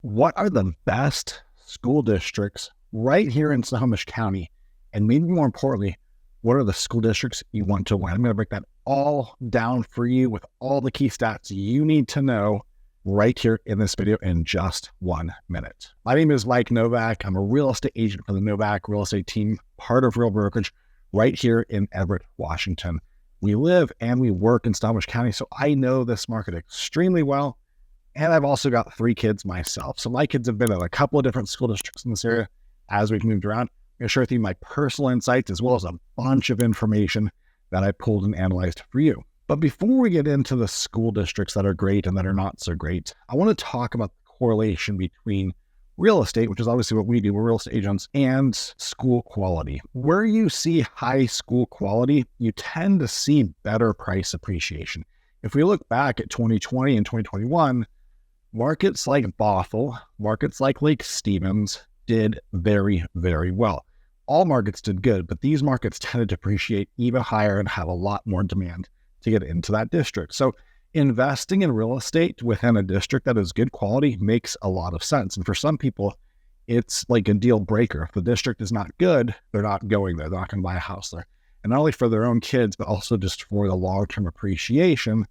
What are the best school districts right here in Snohomish County? And maybe more importantly, what are the school districts you want to win? I'm going to break that all down for you with all the key stats you need to know right here in this video in just 1 minute. My name is Mike Novak. I'm a real estate agent for the Novak real estate team, part of Real Brokerage right here in Everett, Washington. We live and we work in Snohomish County, so I know this market extremely well. And I've also got 3 kids myself. So my kids have been at a couple of different school districts in this area as we've moved around. I'm going to share with you my personal insights as well as a bunch of information that I pulled and analyzed for you. But before we get into the school districts that are great and that are not so great, I want to talk about the correlation between real estate, which is obviously what we do, we're real estate agents, and school quality. Where you see high school quality, you tend to see better price appreciation. If we look back at 2020 and 2021, markets like Bothell, markets like Lake Stevens did very, very well. All markets did good, but these markets tended to appreciate even higher and have a lot more demand to get into that district. So investing in real estate within a district that is good quality makes a lot of sense. And for some people, it's like a deal breaker. If the district is not good, they're not going there. They're not going to buy a house there. And not only for their own kids, but also just for the long-term appreciation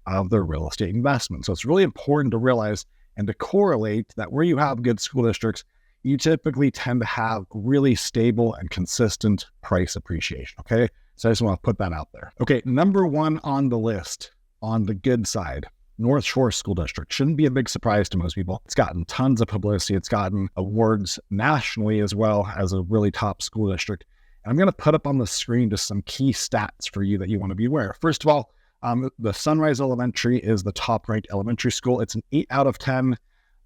of their real estate investment. So it's really important to realize and to correlate that where you have good school districts, you typically tend to have really stable and consistent price appreciation, okay? So I just want to put that out there. Okay, number 1 on the list, on the good side, North Shore School District. Shouldn't be a big surprise to most people. It's gotten tons of publicity. It's gotten awards nationally as well as a really top school district. And I'm going to put up on the screen just some key stats for you that you want to be aware of. First of all, the Sunrise Elementary is the top-ranked elementary school. It's an 8 out of 10.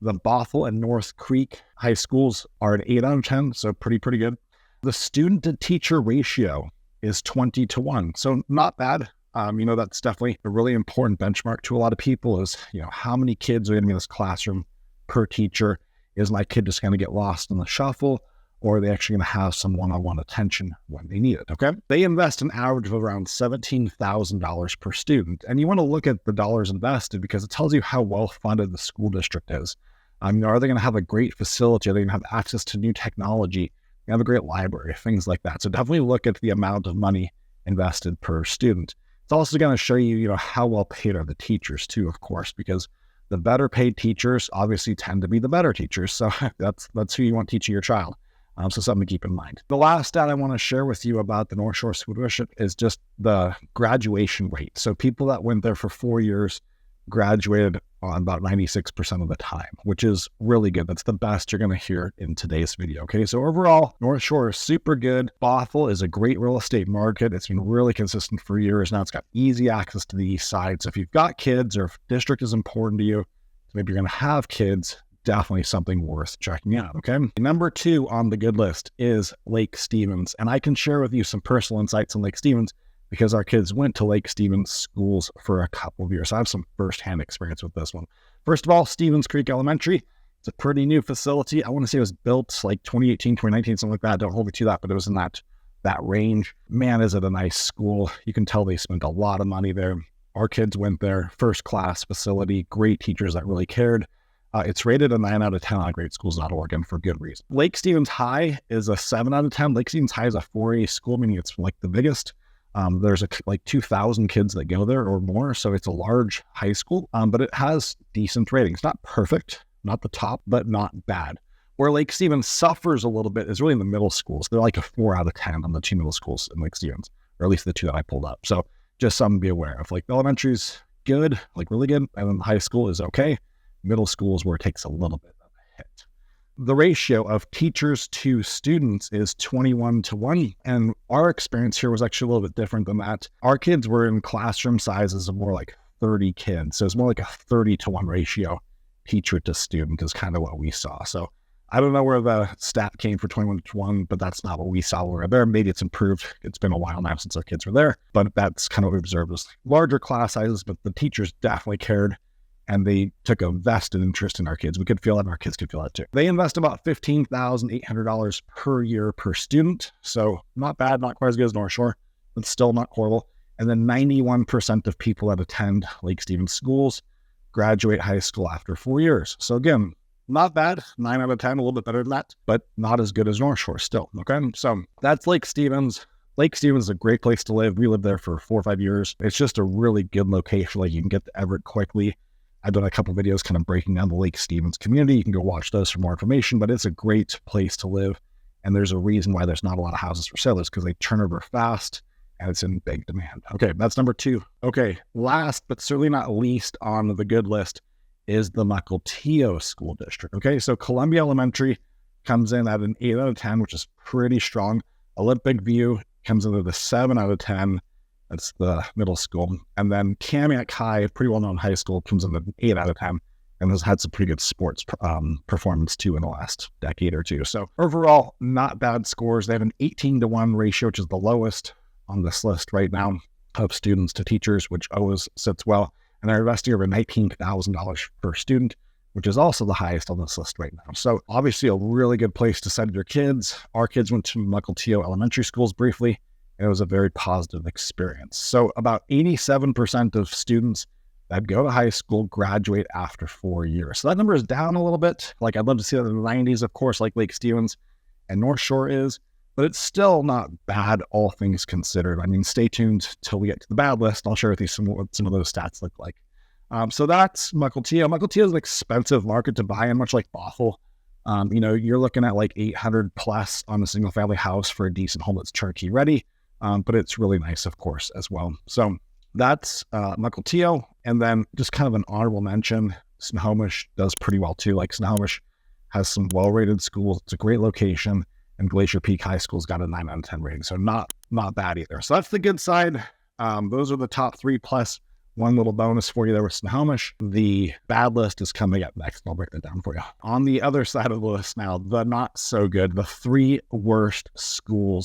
The Bothell and North Creek high schools are an 8 out of 10, so pretty good. The student-to-teacher ratio is 20-1, so not bad. That's definitely a really important benchmark to a lot of people is, how many kids are going to be in this classroom per teacher? Is my kid just going to get lost in the shuffle? Or are they actually going to have some one-on-one attention when they need it, okay? They invest an average of around $17,000 per student. And you want to look at the dollars invested because it tells you how well-funded the school district is. Are they going to have a great facility? Are they going to have access to new technology? They have a great library, things like that. So definitely look at the amount of money invested per student. It's also going to show you, how well paid are the teachers too, of course, because the better paid teachers obviously tend to be the better teachers. So that's who you want teaching your child. So something to keep in mind. The last stat I want to share with you about the North Shore School District is just the graduation rate. So people that went there for 4 years graduated on about 96% of the time, which is really good. That's the best you're going to hear in today's video. Okay, so overall, North Shore is super good. Bothell is a great real estate market. It's been really consistent for years now. It's got easy access to the east side. So if you've got kids or if district is important to you, maybe you're going to have kids, definitely something worth checking out, okay? Number 2 on the good list is Lake Stevens. And I can share with you some personal insights on Lake Stevens because our kids went to Lake Stevens schools for a couple of years. So I have some firsthand experience with this one. First of all, Stevens Creek Elementary. It's a pretty new facility. I want to say it was built like 2018, 2019, something like that. Don't hold me to that, but it was in that range. Man, is it a nice school. You can tell they spent a lot of money there. Our kids went there, first class facility, great teachers that really cared. It's rated a 9 out of 10 on greatschools.org and for good reason. Lake Stevens High is a 7 out of 10. Lake Stevens High is a 4A school, meaning it's like the biggest. There's like 2,000 kids that go there or more, so it's a large high school, but it has decent ratings. Not perfect, not the top, but not bad. Where Lake Stevens suffers a little bit is really in the middle schools. They're like a 4 out of 10 on the 2 middle schools in Lake Stevens, or at least the 2 that I pulled up. So just something to be aware of. Like the elementary's good, like really good, and then the high school is okay. Middle school is where it takes a little bit of a hit. The ratio of teachers to students is 21-1. And our experience here was actually a little bit different than that. Our kids were in classroom sizes of more like 30 kids. So it's more like a 30-1 ratio teacher to student is kind of what we saw. So I don't know where the stat came for 21-1, but that's not what we saw when we were there. Maybe it's improved. It's been a while now since our kids were there, but that's kind of what we observed was larger class sizes, but the teachers definitely cared. And they took a vested interest in our kids. We could feel it, and our kids could feel it too. They invest about $15,800 per year per student. So not bad, not quite as good as North Shore, but still not horrible. And then 91% of people that attend Lake Stevens schools graduate high school after 4 years. So again, not bad. 9 out of 10, a little bit better than that, but not as good as North Shore still. Okay. So that's Lake Stevens. Lake Stevens is a great place to live. We lived there for 4 or 5 years. It's just a really good location. Like, you can get to Everett quickly. I've done a couple videos kind of breaking down the Lake Stevens community. You can go watch those for more information, but it's a great place to live. And there's a reason why there's not a lot of houses for sale, is because they turn over fast and it's in big demand. Okay, that's number 2. Okay, last but certainly not least on the good list is the Mukilteo School District. Okay, so Columbia Elementary comes in at an 8 out of 10, which is pretty strong. Olympic View comes in at a 7 out of 10. That's the middle school. And then Kamiak High, a pretty well-known high school, comes in at an 8 out of 10 and has had some pretty good sports performance too in the last decade or two. So overall, not bad scores. They have an 18-to-1 ratio, which is the lowest on this list right now of students to teachers, which always sits well. And they're investing over $19,000 per student, which is also the highest on this list right now. So obviously a really good place to send your kids. Our kids went to Mukilteo Elementary Schools briefly, and it was a very positive experience. So about 87% of students that go to high school graduate after 4 years. So that number is down a little bit. Like, I'd love to see that in the 90s, of course, like Lake Stevens and North Shore is, but it's still not bad, all things considered. I mean, stay tuned till we get to the bad list. I'll share with you what some of those stats look like. So that's Mukilteo. Mukilteo is an expensive market to buy in, much like Bothell. You're looking at like 800 plus on a single family house for a decent home that's turnkey ready. But it's really nice, of course, as well. So that's Mukilteo. And then just kind of an honorable mention, Snohomish does pretty well too. Like, Snohomish has some well-rated schools. It's a great location. And Glacier Peak High School's got a 9 out of 10 rating. So not bad either. So that's the good side. Those are the top 3 plus one little bonus for you there with Snohomish. The bad list is coming up next. I'll break that down for you. On the other side of the list now, the not so good, the 3 worst school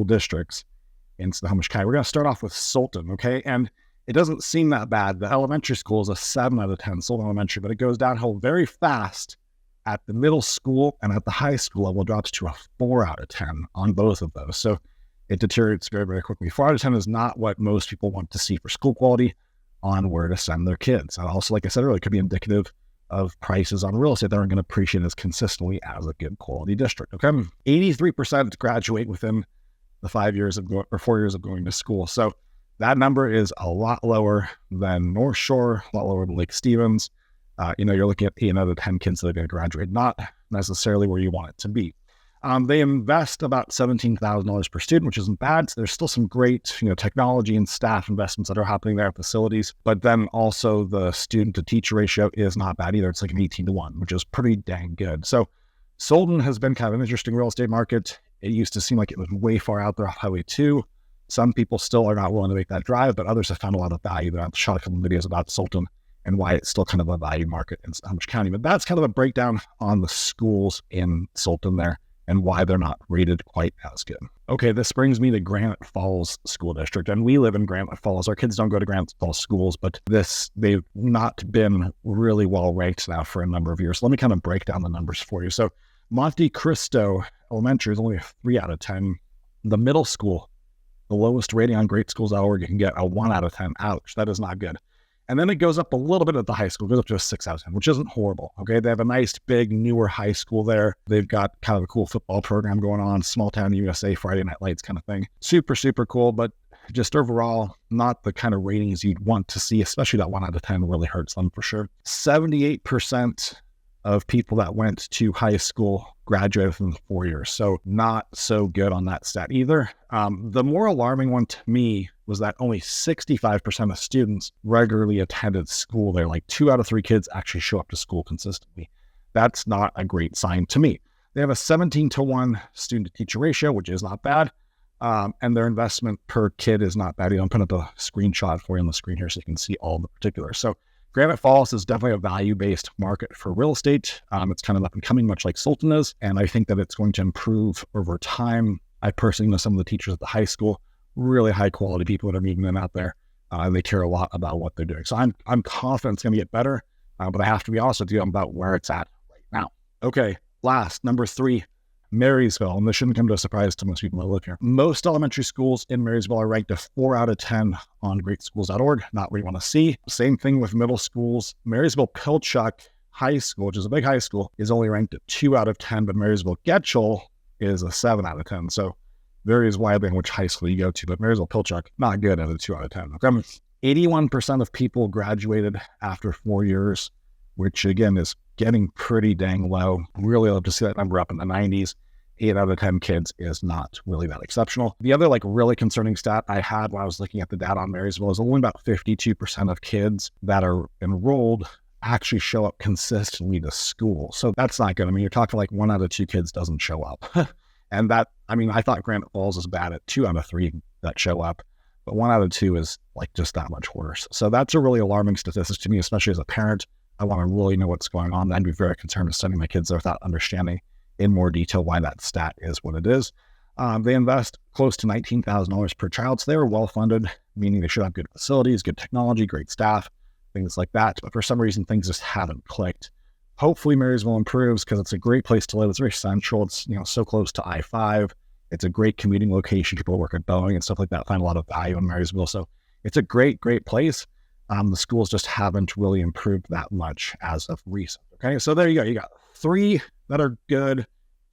districts in Snohomish County. We're going to start off with Sultan, okay? And it doesn't seem that bad. The elementary school is a 7 out of 10, Sultan Elementary, but it goes downhill very fast at the middle school, and at the high school level drops to a 4 out of 10 on both of those. So it deteriorates very, very quickly. 4 out of 10 is not what most people want to see for school quality on where to send their kids. And also, like I said earlier, it could be indicative of prices on real estate that aren't going to appreciate as consistently as a good quality district. Okay, 83% graduate within the 4 years of going to school. So that number is a lot lower than North Shore, a lot lower than Lake Stevens. You're looking at 8 out of 10 kids that are going to graduate, not necessarily where you want it to be. They invest about $17,000 per student, which isn't bad. So there's still some great, technology and staff investments that are happening there at facilities. But then also the student to teacher ratio is not bad either. It's like an 18-to-1, which is pretty dang good. So Sultan has been kind of an interesting real estate market. It used to seem like it was way far out there off Highway 2. Some people still are not willing to make that drive, but others have found a lot of value there. I've shot a couple of videos about Sultan and why it's still kind of a value market in Snohomish County. But that's kind of a breakdown on the schools in Sultan there and why they're not rated quite as good. Okay, this brings me to Granite Falls School District, and we live in Granite Falls. Our kids don't go to Granite Falls schools, but they've not been really well ranked now for a number of years. Let me kind of break down the numbers for you. So Monte Cristo Elementary is only a 3 out of 10. The middle school, the lowest rating on greatschools.org, you can get a 1 out of 10. Ouch, that is not good. And then it goes up a little bit at the high school, goes up to a 6 out of 10, which isn't horrible. Okay, they have a nice, big, newer high school there. They've got kind of a cool football program going on, small town USA, Friday Night Lights kind of thing. Super, super cool, but just overall, not the kind of ratings you'd want to see, especially that 1 out of 10 really hurts them for sure. 78% of people that went to high school graduated within 4 years. So not so good on that stat either. The more alarming one to me was that only 65% of students regularly attended school there. Like 2 out of 3 kids actually show up to school consistently. That's not a great sign to me. They have a 17-to-1 student to teacher ratio, which is not bad. And their investment per kid is not bad. I'm putting up a screenshot for you on the screen here so you can see all the particulars. So Granite Falls is definitely a value-based market for real estate. It's kind of up and coming, much like Sultan is, and I think that it's going to improve over time. I personally know some of the teachers at the high school, really high-quality people that are meeting them out there. They care a lot about what they're doing. So I'm confident it's going to get better, but I have to be honest with you about where it's at right now. Okay, last, number 3, Marysville, and this shouldn't come to a surprise to most people that live here. Most elementary schools in Marysville are ranked a 4 out of 10 on greatschools.org, not what you want to see. Same thing with middle schools. Marysville Pilchuck High School, which is a big high school, is only ranked at 2 out of 10, but Marysville-Getchell is a 7 out of 10. So varies widely in which high school you go to, but Marysville-Pilchuck, not good at a 2 out of 10. Okay. 81% of people graduated after 4 years, which again is getting pretty dang low. Really love to see that number up in the 90s. 8 out of 10 kids is not really that exceptional. The other really concerning stat I had when I was looking at the data on Marysville is only about 52% of kids that are enrolled actually show up consistently to school. So that's not good. I mean, you're talking 1 out of 2 kids doesn't show up. And that, I thought Granite Falls is bad at 2 out of 3 that show up, but 1 out of 2 is just that much worse. So that's a really alarming statistic to me, especially as a parent. I want to really know what's going on. I'd be very concerned with sending my kids there without understanding in more detail why that stat is what it is. They invest close to $19,000 per child, so they were well-funded, meaning they should have good facilities, good technology, great staff, things like that. But for some reason, things just haven't clicked. Hopefully Marysville improves because it's a great place to live. It's very central. It's so close to I-5. It's a great commuting location. People work at Boeing and stuff like that find a lot of value in Marysville. So it's a great, great place. The schools just haven't really improved that much as of recent. Okay, so there you go. You got 3 that are good,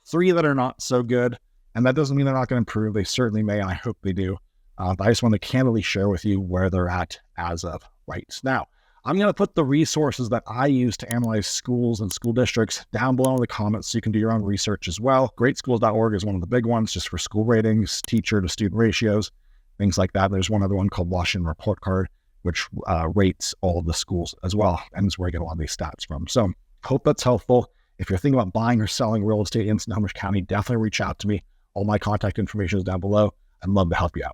3 that are not so good. And that doesn't mean they're not going to improve. They certainly may, and I hope they do. But I just want to candidly share with you where they're at as of right now. I'm going to put the resources that I use to analyze schools and school districts down below in the comments so you can do your own research as well. Greatschools.org is one of the big ones just for school ratings, teacher to student ratios, things like that. There's one other one called Washington Report Card, which rates all of the schools as well. And is where I get a lot of these stats from. So hope that's helpful. If you're thinking about buying or selling real estate in Snohomish County, definitely reach out to me. All my contact information is down below. I'd love to help you out.